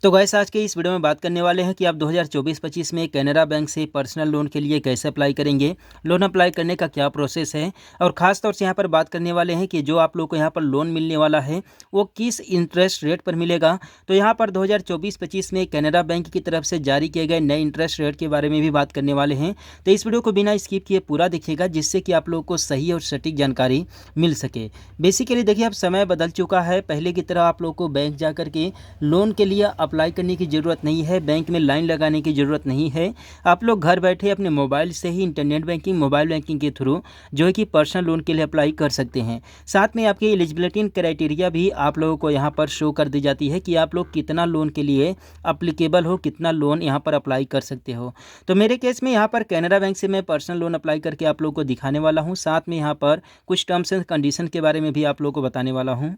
तो गाइस आज के इस वीडियो में बात करने वाले हैं कि आप 2024-25 में कैनरा बैंक से पर्सनल लोन के लिए कैसे अप्लाई करेंगे, लोन अप्लाई करने का क्या प्रोसेस है और ख़ास तौर से यहाँ पर बात करने वाले हैं कि जो आप लोग को यहाँ पर लोन मिलने वाला है वो किस इंटरेस्ट रेट पर मिलेगा। तो यहाँ पर 2024-25 में कैनरा बैंक की तरफ से जारी किए गए नए इंटरेस्ट रेट के बारे में भी बात करने वाले हैं। तो इस वीडियो को बिना स्किप किए पूरा देखिएगा, जिससे कि आप लोगों को सही और सटीक जानकारी मिल सके। बेसिकली देखिए, अब समय बदल चुका है। पहले की तरह आप लोग को बैंक जा कर के लोन के लिए अप्लाई करने की ज़रूरत नहीं है, बैंक में लाइन लगाने की ज़रूरत नहीं है। आप लोग घर बैठे अपने मोबाइल से ही इंटरनेट बैंकिंग, मोबाइल बैंकिंग के थ्रू जो है कि पर्सनल लोन के लिए अप्लाई कर सकते हैं। साथ में आपकी एलिजिबिलिटी क्राइटेरिया भी आप लोगों को यहाँ पर शो कर दी जाती है कि आप लोग कितना लोन के लिए अप्लीकेबल हो, कितना लोन यहाँ पर अप्लाई कर सकते हो। तो मेरे केस में यहाँ पर कैनरा बैंक से मैं पर्सनल लोन अप्लाई करके आप लोग को दिखाने वाला हूँ। साथ में यहाँ पर कुछ टर्म्स एंड कंडीशन के बारे में भी आप लोग को बताने वाला हूँ।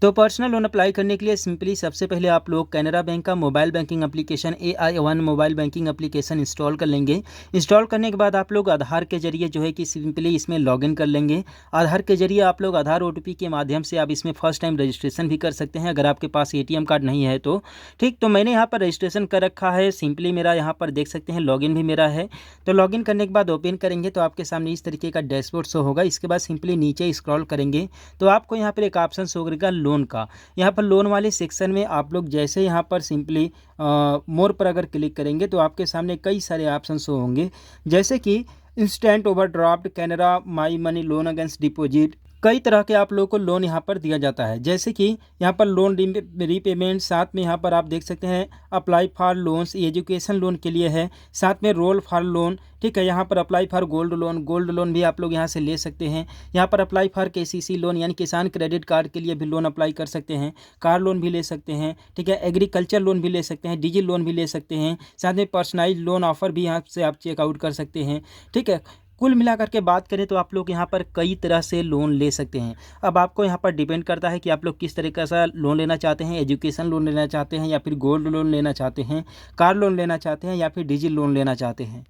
तो पर्सनल लोन अप्लाई करने के लिए सिंपली सबसे पहले आप लोग कैनरा बैंक का mobile banking application AI1 mobile banking application install कर लेंगे। इंस्टॉल करने के बाद आप लोग आधार के जरिए जो है कि सिंपली इसमें लॉगिन कर लेंगे। आधार के जरिए आप लोग आधार OTP के माध्यम से आप इसमें फर्स्ट टाइम रजिस्ट्रेशन भी कर सकते हैं, अगर आपके पास ATM कार्ड नहीं है तो ठीक। तो मैंने यहाँ पर रजिस्ट्रेशन कर रखा है। सिंपली मेरा यहाँ पर देख सकते हैं लॉगिन भी मेरा है। तो लॉगिन करने के बाद ओपन करेंगे तो आपके सामने इस तरीके का डैशबोर्ड शो होगा। इसके बाद सिंपली नीचे स्क्रॉल करेंगे तो आपको यहाँ पर एक ऑप्शन शो करेगा लोन का। यहाँ पर लोन वाले सेक्शन में आप लोग जैसे यहाँ पर सिंपली मोर पर अगर क्लिक करेंगे तो आपके सामने कई सारे ऑप्शन शो होंगे, जैसे कि instant overdraft, Canara my money loan against deposit. कई तरह के आप लोगों को लोन यहाँ पर दिया जाता है, जैसे कि यहाँ पर लोन रीपेमेंट। साथ में यहाँ पर आप देख सकते हैं apply for loans, education loan के लिए है। साथ में रोल फॉर लोन, ठीक है। यहाँ पर apply for gold loan, gold loan भी आप लोग यहाँ से ले सकते हैं। यहाँ पर अप्लाई फॉर KCC लोन यानी किसान क्रेडिट कार्ड के लिए भी लोन अप्लाई कर सकते हैं। कार लोन भी ले सकते हैं, ठीक है। एग्रीकल्चर लोन भी ले सकते हैं, डिजी लोन भी ले सकते हैं। साथ में पर्सनलाइज लोन ऑफर भी यहाँ से आप चेकआउट कर सकते हैं, ठीक है। कुल मिलाकर के बात करें तो आप लोग यहाँ पर कई तरह से लोन ले सकते हैं। अब आपको यहाँ पर डिपेंड करता है कि आप लोग किस तरीके का लोन लेना चाहते हैं। एजुकेशन लोन लेना चाहते हैं या फिर गोल्ड लोन लेना चाहते हैं, कार लोन लेना चाहते हैं या फिर डिजी लोन लेना चाहते हैं।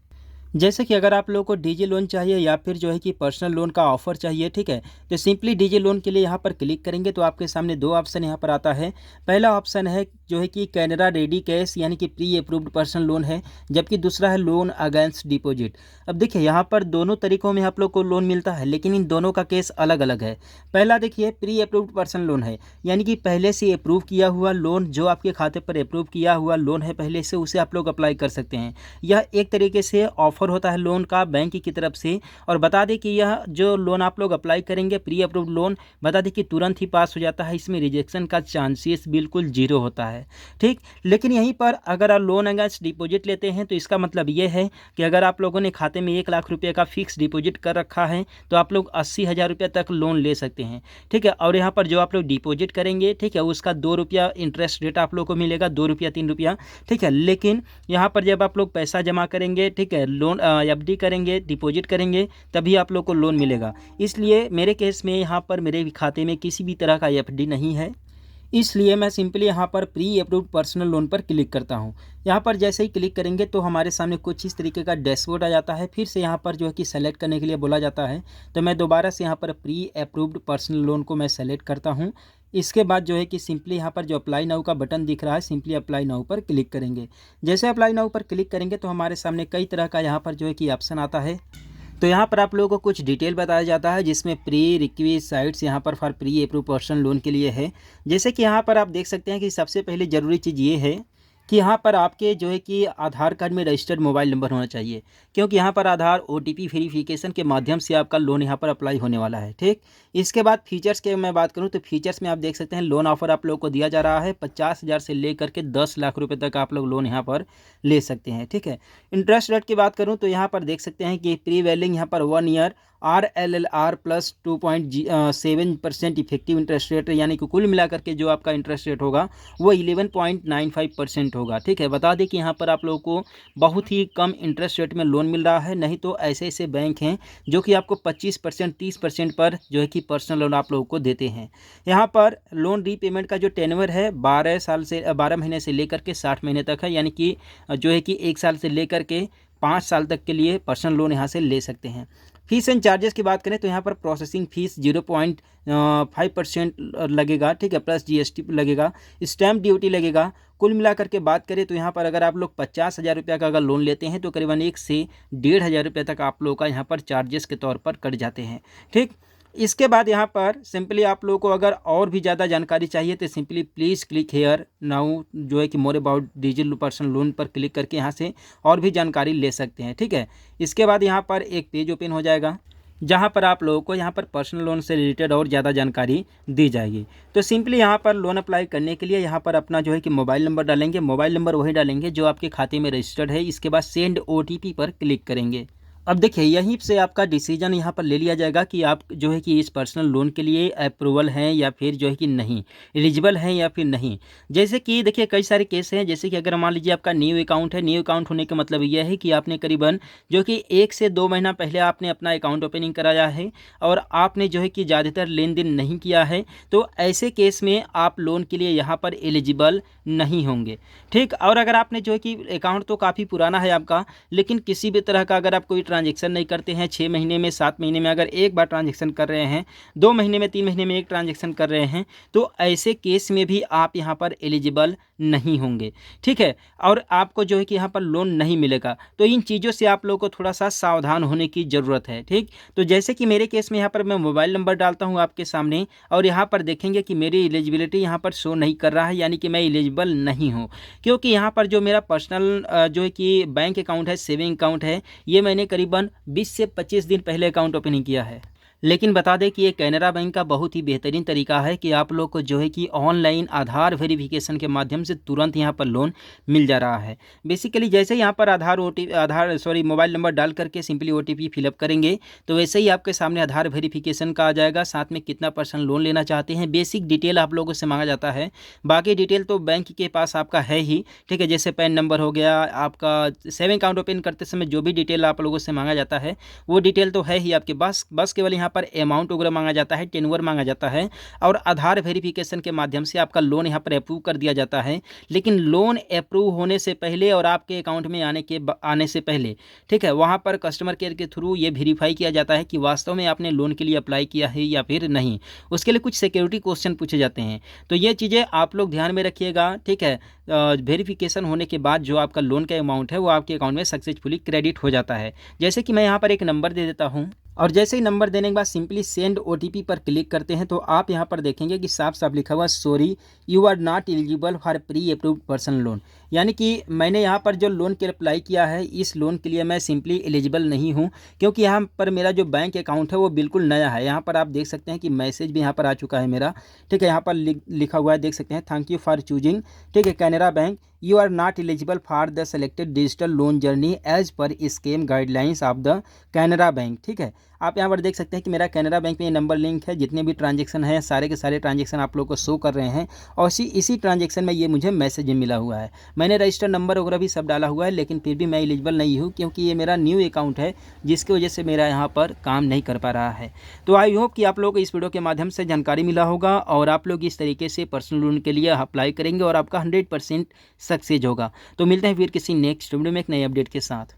जैसे कि अगर आप लोगों को डीजी लोन चाहिए या फिर जो है कि पर्सनल लोन का ऑफर चाहिए, ठीक है, तो सिंपली डीजी लोन के लिए यहाँ पर क्लिक करेंगे तो आपके सामने दो ऑप्शन यहाँ पर आता है। पहला ऑप्शन है जो है कि कैनरा रेडी कैश यानी कि प्री अप्रूव्ड पर्सनल लोन है, जबकि दूसरा है लोन अगेंस्ट डिपॉजिट। अब देखिए यहाँ पर दोनों तरीकों में आप लोग को लोन मिलता है, लेकिन इन दोनों का केस अलग अलग है। पहला देखिए प्री अप्रूव्ड पर्सनल लोन है, यानी कि पहले से अप्रूव किया हुआ लोन, जो आपके खाते पर अप्रूव किया हुआ लोन है पहले से, उसे आप लोग अप्लाई कर सकते हैं। यह एक तरीके से ऑफर होता है लोन का बैंक की तरफ से। और बता दें कि यह जो लोन आप लोग अप्लाई करेंगे प्री अप्रूव्ड लोन, बता दें कि तुरंत ही पास हो जाता है, इसमें रिजेक्शन का चांसेस बिल्कुल जीरो होता है, ठीक। लेकिन यहीं पर अगर आप लोन अगेंस्ट डिपॉजिट लेते हैं तो इसका मतलब ये है कि अगर आप लोगों ने खाते में 1 लाख रुपये का फिक्स डिपॉजिट कर रखा है तो आप लोग 80,000 रुपये तक लोन ले सकते हैं, ठीक है। और यहाँ पर जो आप लोग डिपॉजिट करेंगे, ठीक है, उसका 2 रुपया इंटरेस्ट रेट आप लोग को मिलेगा, 2 रुपया 3 रुपया, ठीक है। लेकिन यहाँ पर जब आप लोग पैसा जमा करेंगे, ठीक है, लोन FD करेंगे, डिपॉजिट करेंगे, तभी आप लोग को लोन मिलेगा। इसलिए मेरे केस में यहाँ पर मेरे खाते में किसी भी तरह का FD नहीं है, इसलिए मैं सिंपली यहाँ पर प्री अप्रूव्ड पर्सनल लोन पर क्लिक करता हूँ। यहाँ पर जैसे ही क्लिक करेंगे तो हमारे सामने कुछ इस तरीके का डैशबोर्ड आ जाता है। फिर से यहाँ पर जो है कि सेलेक्ट करने के लिए बोला जाता है, तो मैं दोबारा से यहाँ पर प्री अप्रूव्ड पर्सनल लोन को मैं सेलेक्ट करता हूँ। इसके बाद जो है कि सिंपली यहाँ पर जो अप्लाई नाउ का बटन दिख रहा है, सिंपली अप्लाई नाउ पर क्लिक करेंगे। जैसे अप्लाई नाउ पर क्लिक करेंगे तो हमारे सामने कई तरह का यहाँ पर जो है कि ऑप्शन आता है। तो यहाँ पर आप लोगों को कुछ डिटेल बताया जाता है, जिसमें प्री रिक्वेस्ट साइट्स यहाँ पर for pre approve personal loan के लिए है। जैसे कि यहाँ पर आप देख सकते हैं कि सबसे पहले ज़रूरी चीज़ ये है कि यहाँ पर आपके जो है कि आधार कार्ड में रजिस्टर्ड मोबाइल नंबर होना चाहिए, क्योंकि यहाँ पर आधार OTP वेरिफिकेशन के माध्यम से आपका लोन यहाँ पर अप्लाई होने वाला है, ठीक। इसके बाद फीचर्स के मैं बात करूँ तो फीचर्स में आप देख सकते हैं लोन ऑफर आप लोग को दिया जा रहा है 50,000 से लेकर के 10 लाख रुपए तक आप लोग लोन यहाँ पर ले सकते हैं, ठीक है। इंटरेस्ट रेट की बात करूँ तो यहाँ पर देख सकते हैं कि प्रीवेलिंग यहाँ पर 1 year RLLR plus 2.7% effective interest rate, यानी कि कुल मिलाकर के जो आपका इंटरेस्ट रेट होगा वो 11.95% होगा, ठीक है। बता दें कि यहाँ पर आप लोगों को बहुत ही कम इंटरेस्ट रेट में लोन मिल रहा है, नहीं तो ऐसे ऐसे बैंक हैं जो कि आपको 25% 30% पर जो है कि पर्सनल लोन आप लोगों को देते हैं। यहाँ पर लोन रीपेमेंट का जो टेन्योर है 12 महीने से लेकर के 60 महीने तक है, यानी कि जो है कि 1 साल से लेकर के 5 साल तक के लिए पर्सनल लोन यहाँ से ले सकते हैं। फीस एंड चार्जेस की बात करें तो यहाँ पर प्रोसेसिंग फीस 0.5% लगेगा, ठीक है, प्लस GST लगेगा, स्टैम्प ड्यूटी लगेगा। कुल मिलाकर के बात करें तो यहाँ पर अगर आप लोग 50,000 रुपये का अगर लोन लेते हैं तो करीबन 1 से 1,500 रुपये तक आप लोगों का यहाँ पर चार्जेस के तौर पर कट जाते हैं, ठीक। इसके बाद यहाँ पर सिंपली आप लोगों को अगर और भी ज़्यादा जानकारी चाहिए तो simply please click here now जो है कि more about digital personal loan पर क्लिक करके यहाँ से और भी जानकारी ले सकते हैं, ठीक है। इसके बाद यहाँ पर एक पेज ओपन हो जाएगा जहाँ पर आप लोगों को यहाँ पर पर्सनल लोन से रिलेटेड और ज़्यादा जानकारी दी जाएगी। तो सिंपली यहाँ पर लोन अप्लाई करने के लिए यहाँ पर अपना जो है कि मोबाइल नंबर डालेंगे, मोबाइल नंबर वही डालेंगे जो आपके खाते में रजिस्टर्ड है। इसके बाद सेंड OTP पर क्लिक करेंगे। अब देखिए यहीं से आपका डिसीजन यहाँ पर ले लिया जाएगा कि आप जो है कि इस पर्सनल लोन के लिए अप्रूवल हैं या फिर जो है कि नहीं, एलिजिबल हैं या फिर नहीं। जैसे कि देखिए कई सारे केस हैं, जैसे कि अगर मान लीजिए आपका न्यू अकाउंट है, न्यू अकाउंट होने का मतलब यह है कि आपने करीबन जो कि 1 से 2 महीना पहले आपने अपना अकाउंट ओपनिंग कराया है और आपने जो है कि ज़्यादातर लेन देन नहीं किया है, तो ऐसे केस में आप लोन के लिए यहाँ पर एलिजिबल नहीं होंगे, ठीक। और अगर आपने जो है कि अकाउंट तो काफ़ी पुराना है आपका, लेकिन किसी भी तरह का अगर आप कोई ट्रांजेक्शन नहीं करते हैं, 6 महीने में 7 महीने में अगर एक बार ट्रांजेक्शन कर रहे हैं, 2 महीने में 3 महीने में एक ट्रांजेक्शन कर रहे हैं, तो ऐसे केस में भी आप यहाँ पर एलिजिबल नहीं होंगे, ठीक है। और आपको जो है कि यहाँ पर लोन नहीं मिलेगा। तो इन चीज़ों से आप लोगों को थोड़ा सा सावधान होने की ज़रूरत है, ठीक। तो जैसे कि मेरे केस में यहाँ पर मैं मोबाइल नंबर डालता हूँ आपके सामने और यहाँ पर देखेंगे कि मेरी एलिजिबिलिटी यहाँ पर शो नहीं कर रहा है, यानी कि मैं एलिजिबल नहीं हूँ, क्योंकि यहाँ पर जो मेरा पर्सनल जो है कि बैंक अकाउंट है, सेविंग अकाउंट है, ये मैंने करीबन 20 से 25 दिन पहले अकाउंट ओपनिंग किया है। लेकिन बता दें कि ये कैनरा बैंक का बहुत ही बेहतरीन तरीका है कि आप लोग को जो है कि ऑनलाइन आधार वेरिफिकेशन के माध्यम से तुरंत यहाँ पर लोन मिल जा रहा है। बेसिकली जैसे यहाँ पर मोबाइल नंबर डाल करके सिंपली OTP फिलअप करेंगे तो वैसे ही आपके सामने आधार वेरिफिकेशन का आ जाएगा, साथ में कितना % लोन लेना चाहते हैं, बेसिक डिटेल आप लोगों से मांगा जाता है। बाकी डिटेल तो बैंक के पास आपका है ही, ठीक है, जैसे पैन नंबर हो गया, आपका सेविंग अकाउंट ओपन करते समय जो भी डिटेल आप लोगों से मांगा जाता है वो डिटेल तो है ही आपके पास। बस केवल यहाँ पर अमाउंट वगैरह मांगा जाता है, टेन्योर मांगा जाता है और आधार वेरिफिकेशन के माध्यम से आपका लोन यहाँ पर अप्रूव कर दिया जाता है। लेकिन लोन अप्रूव होने से पहले और आपके अकाउंट में आने से पहले, ठीक है, वहाँ पर कस्टमर केयर के थ्रू ये वेरीफाई किया जाता है कि वास्तव में आपने लोन के लिए अप्लाई किया है या फिर नहीं। उसके लिए कुछ सिक्योरिटी क्वेश्चन पूछे जाते हैं, तो ये चीज़ें आप लोग ध्यान में रखिएगा, ठीक है। वेरिफिकेशन होने के बाद जो आपका लोन का अमाउंट है वो आपके अकाउंट में सक्सेसफुली क्रेडिट हो जाता है। जैसे कि मैं यहाँ पर एक नंबर दे देता हूँ और जैसे ही नंबर देने के बाद सिंपली सेंड OTP पर क्लिक करते हैं तो आप यहाँ पर देखेंगे कि साफ साफ लिखा हुआ sorry you are not eligible for pre approved personal loan, यानी कि मैंने यहाँ पर जो लोन के अप्लाई किया है इस लोन के लिए मैं सिंपली एलिजिबल नहीं हूँ, क्योंकि यहाँ पर मेरा जो बैंक अकाउंट है वो बिल्कुल नया है। यहाँ पर आप देख सकते हैं कि मैसेज भी यहाँ पर आ चुका है मेरा, ठीक है, यहाँ पर लिखा हुआ है, देख सकते हैं, थैंक यू फॉर चूजिंग, ठीक है, Canara bank, you are not eligible for the selected digital loan journey as per scheme guidelines of the Canara bank, ठीक है। आप यहाँ पर देख सकते हैं कि मेरा कैनरा बैंक में ये नंबर लिंक है, जितने भी ट्रांजेक्शन है सारे के सारे ट्रांजेक्शन आप लोग को शो कर रहे हैं और इसी ट्रांजेक्शन में ये मुझे मैसेज मिला हुआ है। मैंने रजिस्टर नंबर वगैरह भी सब डाला हुआ है, लेकिन फिर भी मैं एलिजिबल नहीं हूँ क्योंकि ये मेरा न्यू अकाउंट है, जिसकी वजह से मेरा यहाँ पर काम नहीं कर पा रहा है। तो आई होप कि आप लोग को इस वीडियो के माध्यम से जानकारी मिला होगा और आप लोग इस तरीके से पर्सनल लोन के लिए अप्लाई करेंगे और आपका 100% सक्सेस होगा। तो मिलते हैं फिर किसी नेक्स्ट वीडियो में एक नए अपडेट के साथ।